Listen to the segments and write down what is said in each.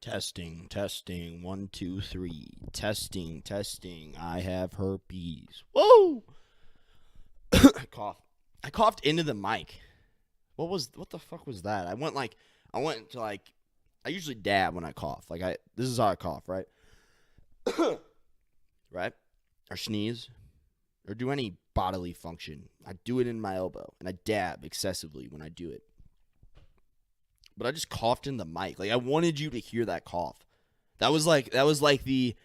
Testing, testing, 1, 2, 3. Testing, testing. I have herpes. Whoa! Cough. I coughed into the mic. What the fuck was that? I usually dab when I cough. This is how I cough, right? Right? Or sneeze. Or do any bodily function. I do it in my elbow. And I dab excessively when I do it. But I just coughed in the mic. I wanted you to hear that cough. That was like the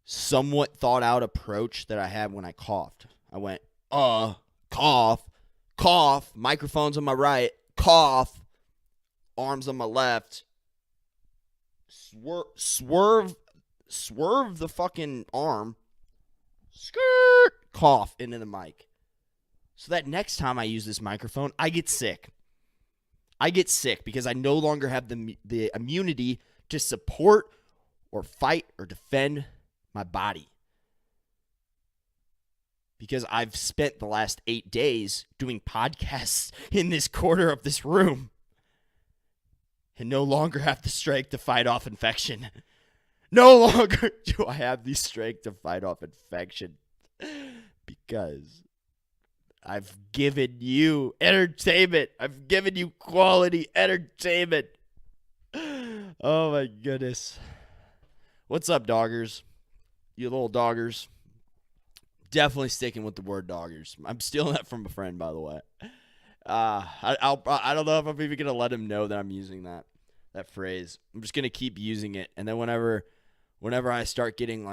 somewhat thought out approach that I had when I coughed. I went, cough, microphone's on my right, cough, arms on my left, swerve the fucking arm, skirt, cough into the mic. So that next time I use this microphone, I get sick. Because I no longer have the immunity to support or fight or defend my body. Because I've spent the last 8 days doing podcasts in this corner of this room and no longer have the strength to fight off infection. No longer do I have the strength to fight off infection because I've given you entertainment. I've given you quality entertainment. Oh, my goodness. What's up, doggers? You little doggers. Definitely sticking with the word doggers. I'm stealing that from a friend, by the way. I don't know if I'm even going to let him know that I'm using that phrase. I'm just going to keep using it. And then whenever I start getting,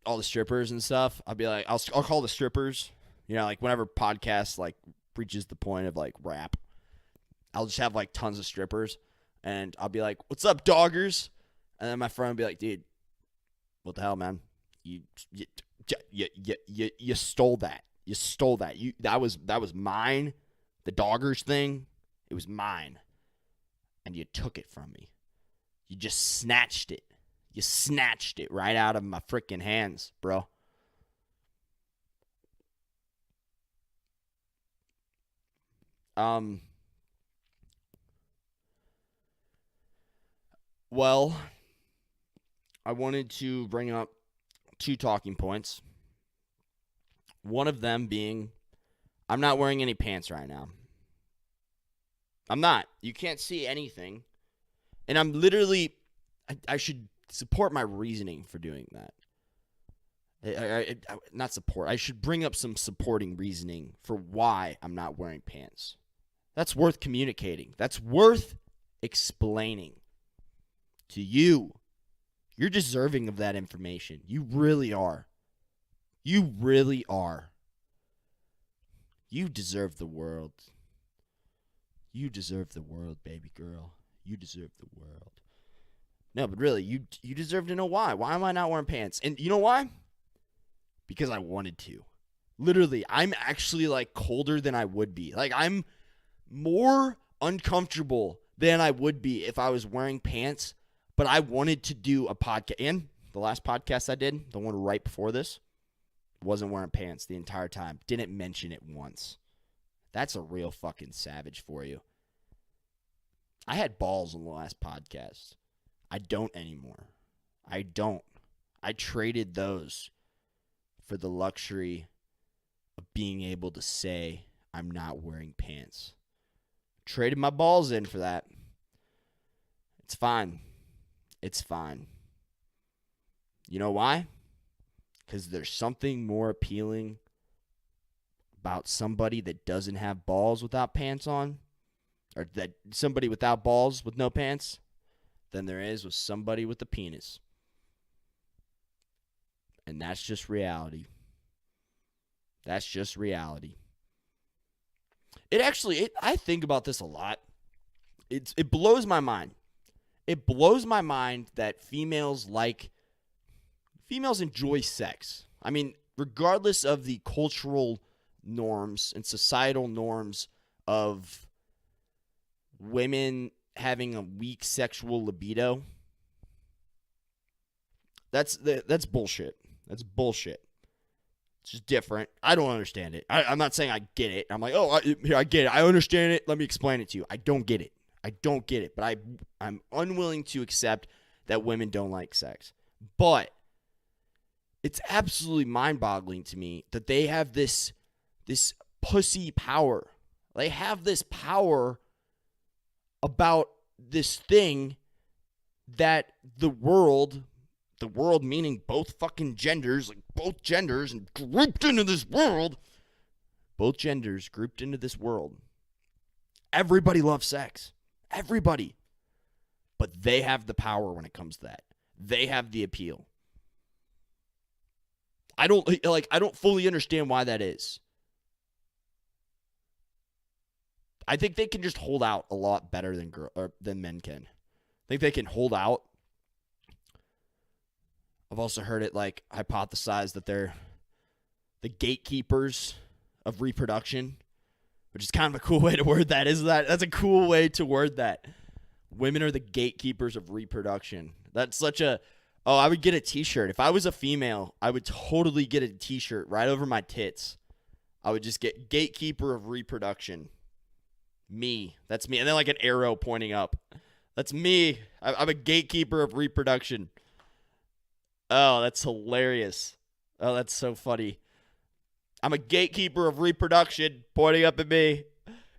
all the strippers and stuff, I'll be like, I'll call the strippers. Whenever podcast, reaches the point of, rap, I'll just have, tons of strippers, and I'll be like, what's up, doggers? And then my friend will be like, dude, what the hell, man? You stole that. You stole that. That was mine. The doggers thing, it was mine. And you took it from me. You just snatched it. You snatched it right out of my freaking hands, bro. Well, I wanted to bring up 2 talking points. One of them being, I'm not wearing any pants right now. I'm not. You can't see anything. And I'm literally, I should support my reasoning for doing that. Not support. I should bring up some supporting reasoning for why I'm not wearing pants. That's worth communicating. That's worth explaining to you. You're deserving of that information. You really are. You really are. You deserve the world. You deserve the world, baby girl. You deserve the world. No, but really, you deserve to know why. Why am I not wearing pants? And you know why? Because I wanted to. Literally, I'm actually colder than I would be. I'm more uncomfortable than I would be if I was wearing pants, but I wanted to do a podcast. And the last podcast I did, the one right before this, wasn't wearing pants the entire time. Didn't mention it once. That's a real fucking savage for you. I had balls on the last podcast. I don't anymore. I don't. I traded those for the luxury of being able to say I'm not wearing pants. Traded my balls in for that. It's fine. It's fine. You know why? Because there's something more appealing about somebody that doesn't have balls without pants on, or that somebody without balls with no pants, than there is with somebody with a penis. And that's just reality. That's just reality. I think about this a lot. It blows my mind. It blows my mind that females enjoy sex. I mean, regardless of the cultural norms and societal norms of women having a weak sexual libido, that's bullshit. That's bullshit. It's just different. I don't understand it. I'm not saying I get it. I'm like, I get it. I understand it. Let me explain it to you. I don't get it. I don't get it, but I'm unwilling to accept that women don't like sex. But it's absolutely mind-boggling to me that they have this pussy power. They have this power about this thing that the world meaning both fucking genders, like both genders and grouped into this world, both genders grouped into this world. Everybody loves sex. Everybody. But they have the power when it comes to that. They have the appeal. I don't fully understand why that is. I think they can just hold out a lot better than men can. I think they can hold out. I've also heard it like hypothesized that they're the gatekeepers of reproduction, which is kind of a cool way to word that. That's a cool way to word that. Women are the gatekeepers of reproduction. That's such a... Oh, I would get a t-shirt. If I was a female, I would totally get a t-shirt right over my tits. I would just get Gatekeeper of Reproduction. Me. That's me. And then like an arrow pointing up. That's me. I'm a gatekeeper of reproduction. Oh, that's hilarious. Oh, that's so funny. I'm a gatekeeper of reproduction pointing up at me.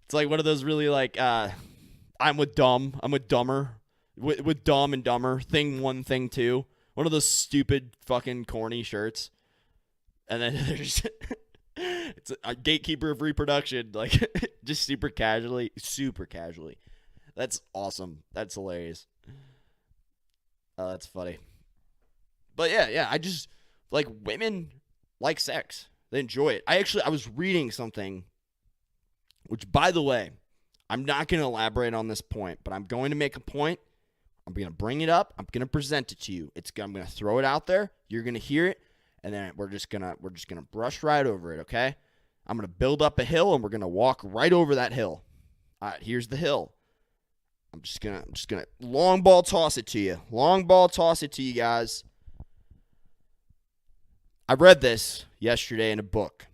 It's like one of those really like, I'm with dumb. I'm with dumber. With Dumb and Dumber. Thing 1, Thing 2. One of those stupid fucking corny shirts. And then there's... it's a gatekeeper of reproduction. Like, just super casually. Super casually. That's awesome. That's hilarious. Oh, that's funny. But yeah, I just... Like, women like sex. They enjoy it. I was reading something, which, by the way, I'm not going to elaborate on this point, but I'm going to make a point. I'm going to bring it up. I'm going to present it to you. I'm going to throw it out there. You're going to hear it, and then we're just going to brush right over it, okay? I'm going to build up a hill, and we're going to walk right over that hill. All right, here's the hill. I'm just going to long ball toss it to you. Long ball toss it to you guys. I read this yesterday in a book.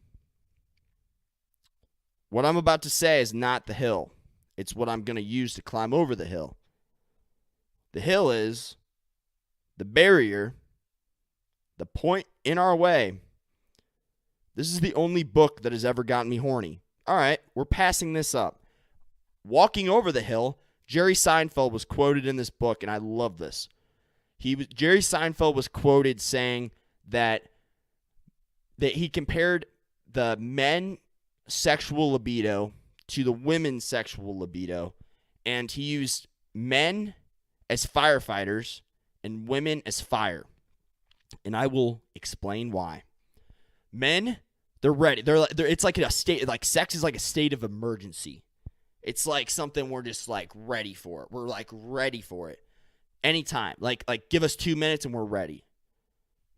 What I'm about to say is not the hill. It's what I'm going to use to climb over the hill. The hill is the barrier, the point in our way. This is the only book that has ever gotten me horny. All right, we're passing this up. Walking over the hill, Jerry Seinfeld was quoted in this book, and I love this. Jerry Seinfeld was quoted saying that he compared the men sexual libido to the women's sexual libido, and he used men as firefighters and women as fire. And I will explain why. Men, they're ready. It's like a state, like sex is like a state of emergency. It's like something we're just like ready for. We're like ready for it. Anytime. Like give us 2 minutes and we're ready.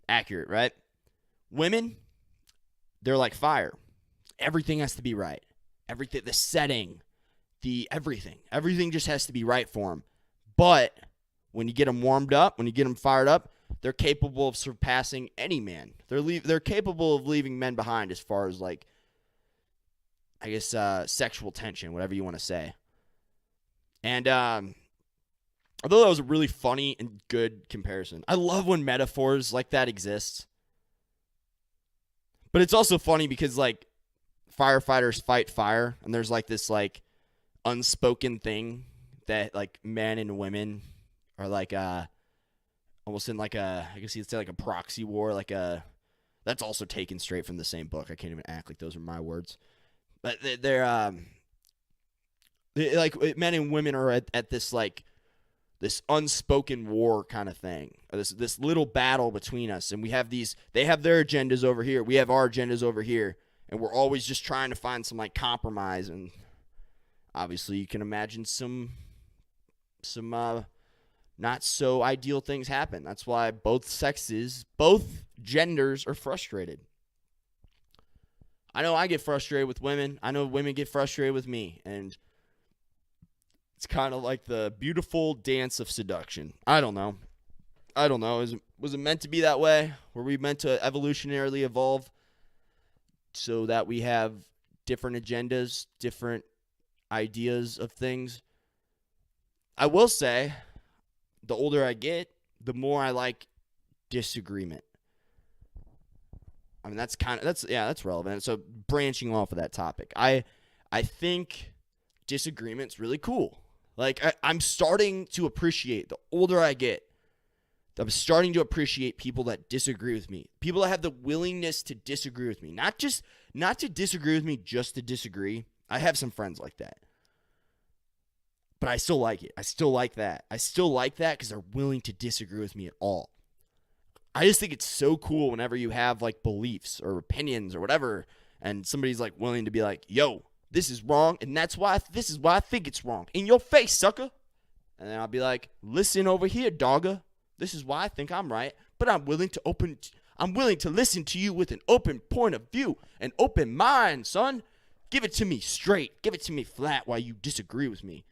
Accurate, right? Women, they're like fire. Everything has to be right. Everything, the setting, everything just has to be right for them. But when you get them warmed up, when you get them fired up, they're capable of surpassing any man. They're capable of leaving men behind as far as like, I guess, sexual tension, whatever you want to say. And although that was a really funny and good comparison, I love when metaphors like that exist. But it's also funny because like firefighters fight fire, and there's like this like unspoken thing that like men and women are like almost in like a, I guess you'd say like a proxy war, like that's also taken straight from the same book. I can't even act like those are my words. But they're like men and women are at this like this unspoken war kind of thing. This little battle between us, and they have their agendas over here, we have our agendas over here, and we're always just trying to find some like compromise. And obviously you can imagine some not so ideal things happen. That's why both genders are frustrated. I know I get frustrated with women. I know women get frustrated with me. And it's kind of like the beautiful dance of seduction. I don't know. Was it meant to be that way? Were we meant to evolutionarily evolve so that we have different agendas, different ideas of things? I will say, the older I get, the more I like disagreement. I mean, that's relevant. So branching off of that topic, I think disagreement's really cool. Like, I'm starting to appreciate, the older I get, I'm starting to appreciate people that disagree with me. People that have the willingness to disagree with me. Not to disagree with me just to disagree. I have some friends like that. But I still like it. I still like that. I still like that because they're willing to disagree with me at all. I just think it's so cool whenever you have like beliefs or opinions or whatever, and somebody's like willing to be like, yo, this is wrong, and this is why I think it's wrong. In your face, sucker. And then I'll be like, listen over here, dogga. This is why I think I'm right, but I'm willing to listen to you with an open point of view, an open mind, son. Give it to me straight. Give it to me flat while you disagree with me.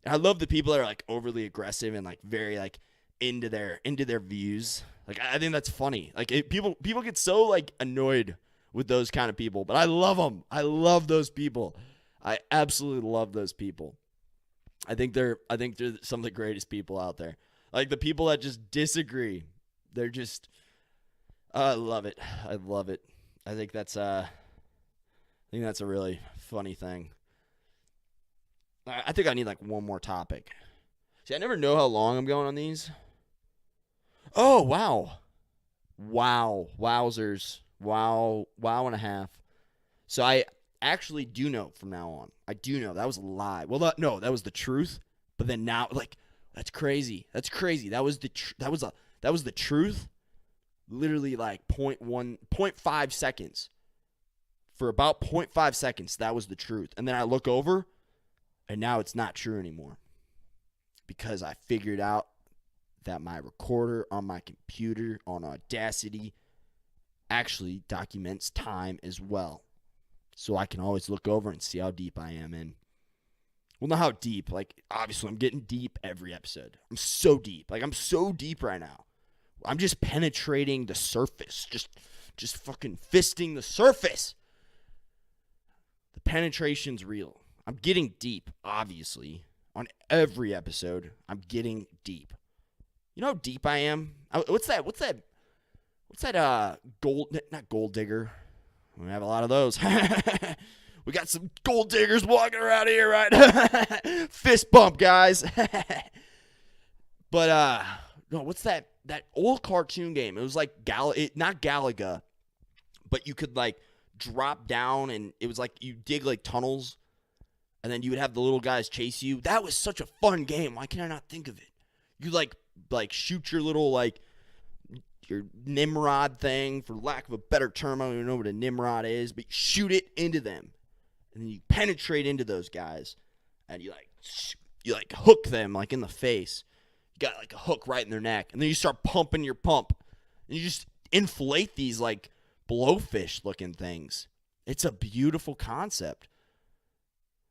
And I love the people that are like overly aggressive and like very like into their views. Like, I think that's funny. Like, people get so like annoyed with those kind of people, but I love them. I love those people. I absolutely love those people. I think they're some of the greatest people out there. Like, the people that just disagree, they're just, I love it. I love it. I think that's a really funny thing. I think I need like one more topic. See, I never know how long I'm going on these. Oh, wow. Wow. Wowzers. Wow and a half. So I actually do know from now on. I do know. That was a lie. Well, that was the truth. But then now, like, that's crazy. That's crazy. That was the truth. Literally like 0.5 seconds. For about 0.5 seconds, that was the truth. And then I look over, and now it's not true anymore. Because I figured out that my recorder on my computer on Audacity actually documents time as well. So I can always look over and see how deep I am in. Well, not how deep. Like, obviously, I'm getting deep every episode. I'm so deep. Like, I'm so deep right now. I'm just penetrating the surface. Just fucking fisting the surface. The penetration's real. I'm getting deep, obviously. On every episode, I'm getting deep. You know how deep I am? What's that not gold digger. We have a lot of those. We got some gold diggers walking around here, right? Fist bump, guys. But no, what's that old cartoon game? It was like not Galaga, but you could like drop down and it was like you dig like tunnels and then you would have the little guys chase you. That was such a fun game. Why can I not think of it? You like shoot your little like your Nimrod thing, for lack of a better term. I don't even know what a Nimrod is, but you shoot it into them. And then you penetrate into those guys. And you hook them like in the face. You got like a hook right in their neck. And then you start pumping your pump. And you just inflate these like blowfish looking things. It's a beautiful concept.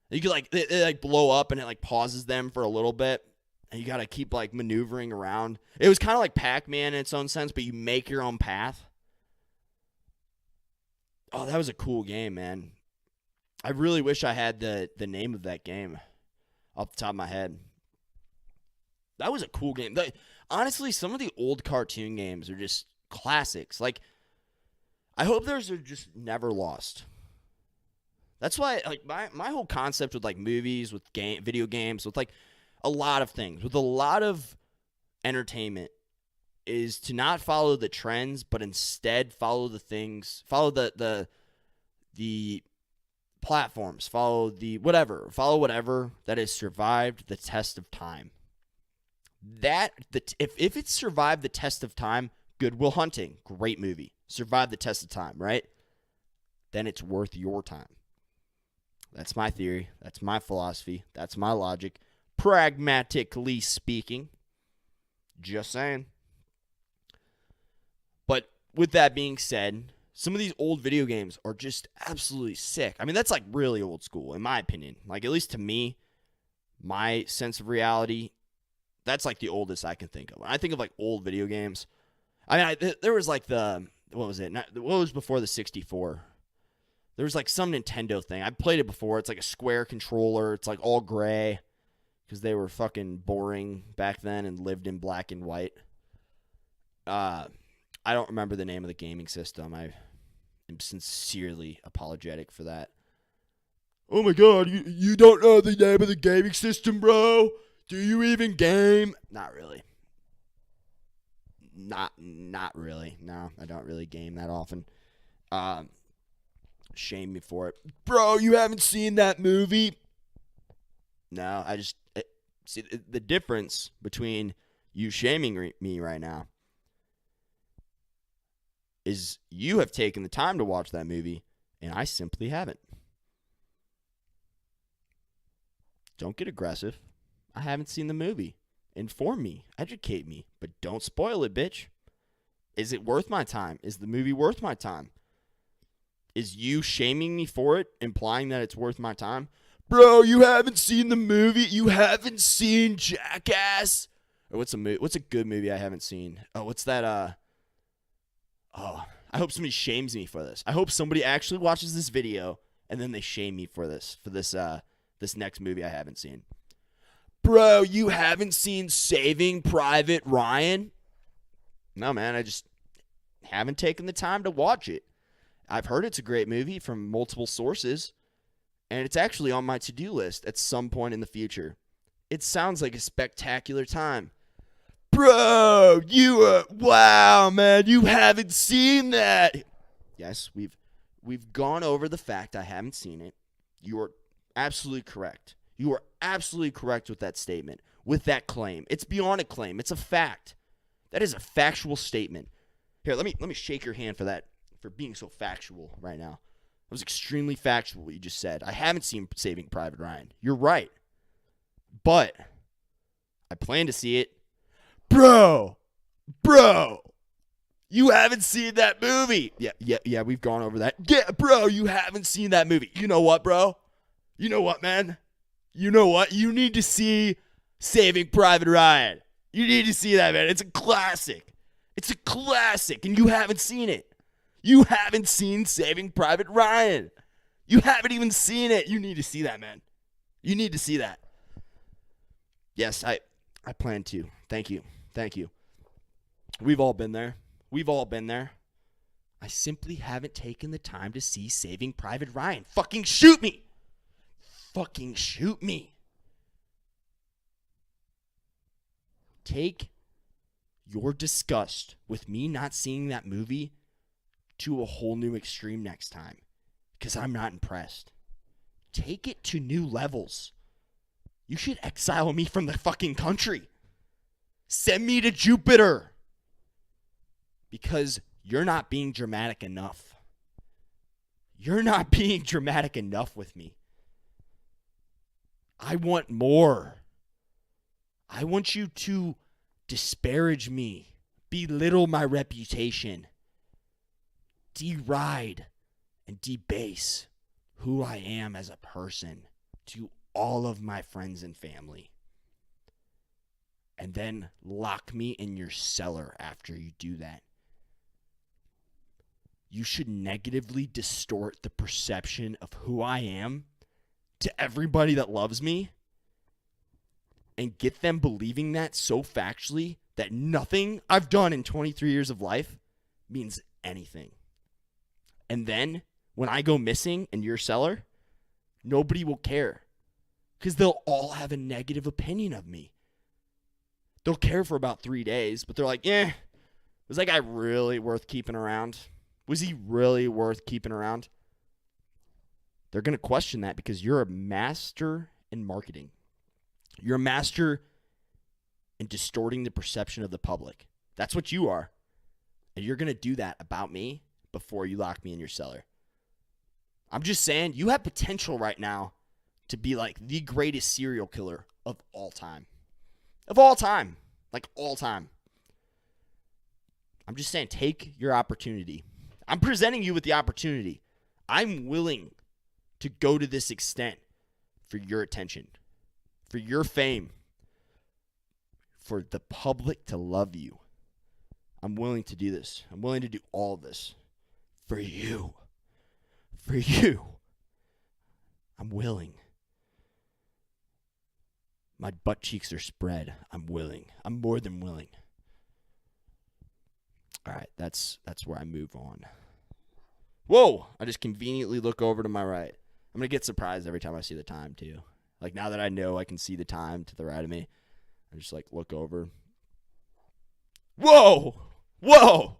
You could like they like blow up and it like pauses them for a little bit. And you got to keep like maneuvering around. It was kind of like Pac-Man in its own sense, but you make your own path. Oh, that was a cool game, man. I really wish I had the name of that game off the top of my head. That was a cool game. Honestly, some of the old cartoon games are just classics. Like, I hope those are just never lost. That's why, like, my whole concept with like movies, with video games, with like a lot of things, with a lot of entertainment, is to not follow the trends, but instead follow the platforms, follow whatever that has survived the test of time. If it's survived the test of time, Good Will Hunting, great movie, survived the test of time, right? Then it's worth your time. That's my theory. That's my philosophy. That's my logic. Pragmatically speaking. Just saying. But with that being said, some of these old video games are just absolutely sick. I mean, that's like really old school, in my opinion. Like, at least to me, my sense of reality, that's like the oldest I can think of. When I think of like old video games, I mean, there was like what was before the 64? There was like some Nintendo thing. I played it before. It's like a square controller. It's like all gray. because they were fucking boring back then and lived in black and white. I don't remember the name of the gaming system. I am sincerely apologetic for that. Oh my god, you don't know the name of the gaming system, bro? Do you even game? Not really. Not really. No, I don't really game that often. Shame me for it. Bro, you haven't seen that movie? No, see the difference between you shaming me right now is you have taken the time to watch that movie, and I simply haven't. Don't get aggressive. I haven't seen the movie. Inform me. Educate me. But don't spoil it, bitch. Is it worth my time? Is the movie worth my time? Is you shaming me for it implying that it's worth my time? Bro, you haven't seen the movie? You haven't seen Jackass? Or what's a good movie I haven't seen? Oh, what's that? I hope somebody shames me for this. I hope somebody actually watches this video and then they shame me for this next movie I haven't seen. Bro, you haven't seen Saving Private Ryan? No, man, I just haven't taken the time to watch it. I've heard it's a great movie from multiple sources, and it's actually on my to-do list at some point in the future. It sounds like a spectacular time. Bro, wow, man, you haven't seen that. Yes, we've gone over the fact I haven't seen it. You are absolutely correct. You are absolutely correct with that statement, with that claim. It's beyond a claim. It's a fact. That is a factual statement. Here, let me shake your hand for that, for being so factual right now. That was extremely factual what you just said. I haven't seen Saving Private Ryan. You're right. But I plan to see it. Bro, you haven't seen that movie. Yeah, we've gone over that. Yeah, bro, you haven't seen that movie. You know what, bro? You know what, man? You know what? You need to see Saving Private Ryan. You need to see that, man. It's a classic. It's a classic, and you haven't seen it. You haven't seen Saving Private Ryan. You haven't even seen it. You need to see that, man. You need to see that. Yes, I plan to. Thank you. We've all been there. I simply haven't taken the time to see Saving Private Ryan. Fucking shoot me. Take your disgust with me not seeing that movie to a whole new extreme next time, because I'm not impressed. Take it to new levels. You should exile me from the fucking country. Send me to Jupiter. Because you're not being dramatic enough. You're not being dramatic enough with me. I want more. I want you to disparage me, belittle my reputation, deride and debase who I am as a person to all of my friends and family. And then lock me in your cellar after you do that. You should negatively distort the perception of who I am to everybody that loves me and get them believing that so factually that nothing I've done in 23 years of life means anything. And then when I go missing in your cellar, nobody will care because they'll all have a negative opinion of me. They'll care for about 3 days, but they're like, was that guy really worth keeping around? Was he really worth keeping around? They're going to question that because you're a master in marketing. You're a master in distorting the perception of the public. That's what you are. And you're going to do that about me before you lock me in your cellar. I'm just saying, you have potential right now to be like the greatest serial killer of all time. Of all time. Like all time. I'm just saying, take your opportunity. I'm presenting you with the opportunity. I'm willing to go to this extent for your attention, for your fame, for the public to love you. I'm willing to do this. I'm willing to do all of this for you. For you. I'm willing. My butt cheeks are spread. I'm willing. I'm more than willing. All right, that's where I move on. Whoa! I just conveniently look over to my right. I'm going to get surprised every time I see the time, too. Like, now that I know I can see the time to the right of me, I just, like, look over. Whoa! Whoa!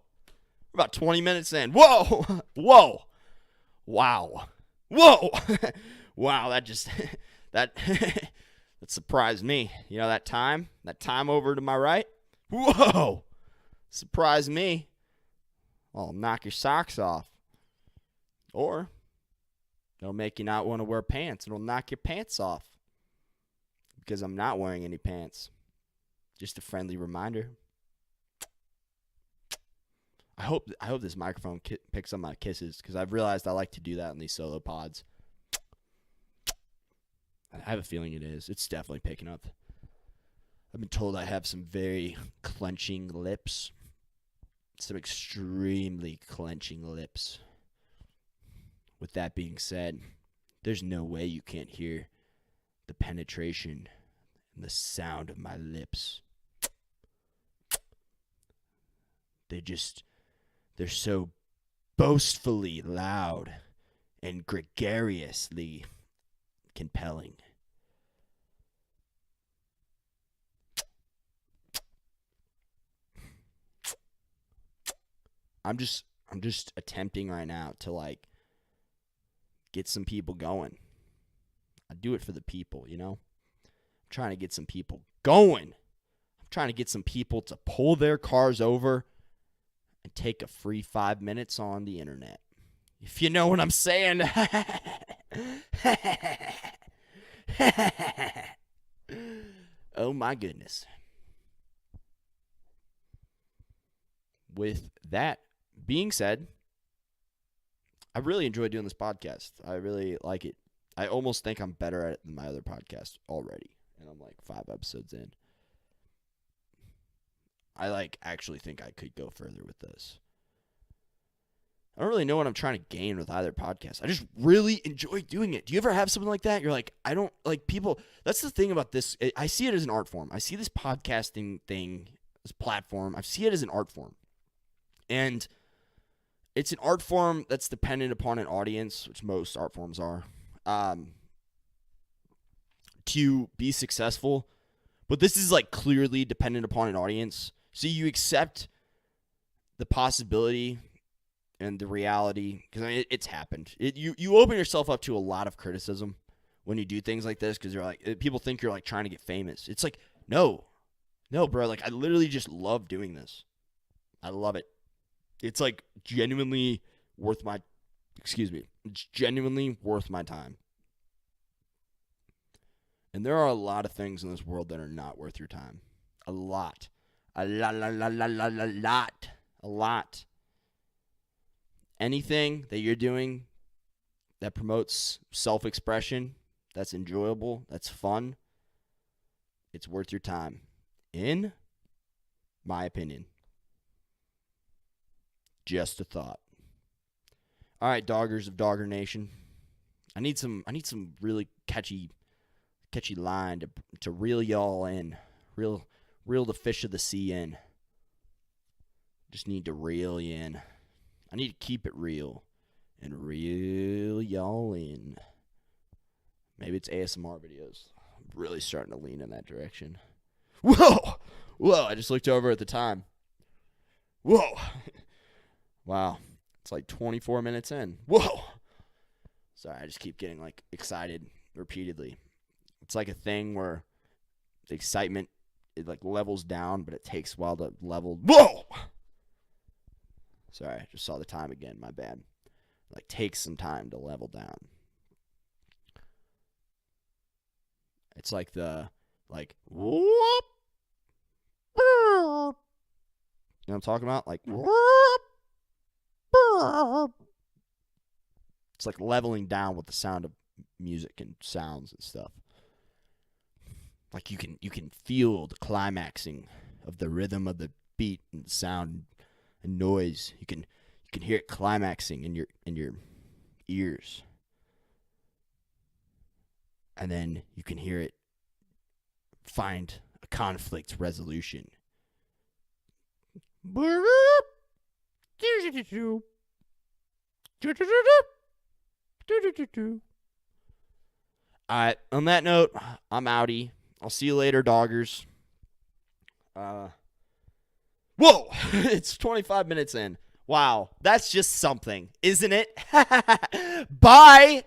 We're about 20 minutes in. Whoa! Whoa! Wow. Whoa! Wow, that just, that surprised me. You know, that time over to my right? Whoa! Surprised me. I'll knock your socks off. Or it'll make you not want to wear pants. It'll knock your pants off. Because I'm not wearing any pants. Just a friendly reminder. I hope this microphone picks up my kisses, because I've realized I like to do that in these solo pods. I have a feeling it is. It's definitely picking up. I've been told I have some very clenching lips. Some extremely clenching lips. With that being said, there's no way you can't hear the penetration and the sound of my lips. They're so boastfully loud and gregariously compelling. I'm just attempting right now to, like, get some people going. I do it for the people, you know? I'm trying to get some people going. I'm trying to get some people to pull their cars over and take a free 5 minutes on the internet. If you know what I'm saying. Oh my goodness. With that being said, I really enjoy doing this podcast. I really like it. I almost think I'm better at it than my other podcast already. And I'm like 5 episodes in. I actually think I could go further with this. I don't really know what I'm trying to gain with either podcast. I just really enjoy doing it. Do you ever have something like that? You're like, I don't like people. That's the thing about this. I see it as an art form. I see this podcasting thing, this platform. I see it as an art form. And it's an art form that's dependent upon an audience, which most art forms are, to be successful. But this is like clearly dependent upon an audience. So you accept the possibility and the reality, because I mean, it's happened. You open yourself up to a lot of criticism when you do things like this, because you're like, people think you're like trying to get famous. It's like, no, bro. Like, I literally just love doing this. I love it. It's like genuinely worth my, it's genuinely worth my time. And there are a lot of things in this world that are not worth your time. A lot. A lot. Anything that you're doing that promotes self-expression, that's enjoyable, that's fun, it's worth your time. In my opinion. Just a thought. All right, doggers of Dogger Nation. I need some really catchy line to reel y'all in. Reel the fish of the sea in. Just need to reel you in. I need to keep it real and reel y'all in. Maybe it's ASMR videos. I'm really starting to lean in that direction. Whoa! I just looked over at the time. Whoa! Wow. It's like 24 minutes in. Whoa! Sorry, I just keep getting like excited repeatedly. It's like a thing where the excitement, it like levels down, but it takes a while to level. Whoa! Sorry, I just saw the time again. My bad. It like takes some time to level down. It's like whoop. You know what I'm talking about? Like whoop. It's like leveling down with the sound of music and sounds and stuff. Like you can feel the climaxing of the rhythm of the beat and sound and noise. You can hear it climaxing in your ears. And then you can hear it find a conflict resolution. Alright, on that note, I'm outie. I'll see you later, doggers. Whoa! It's 25 minutes in. Wow, that's just something, isn't it? Bye!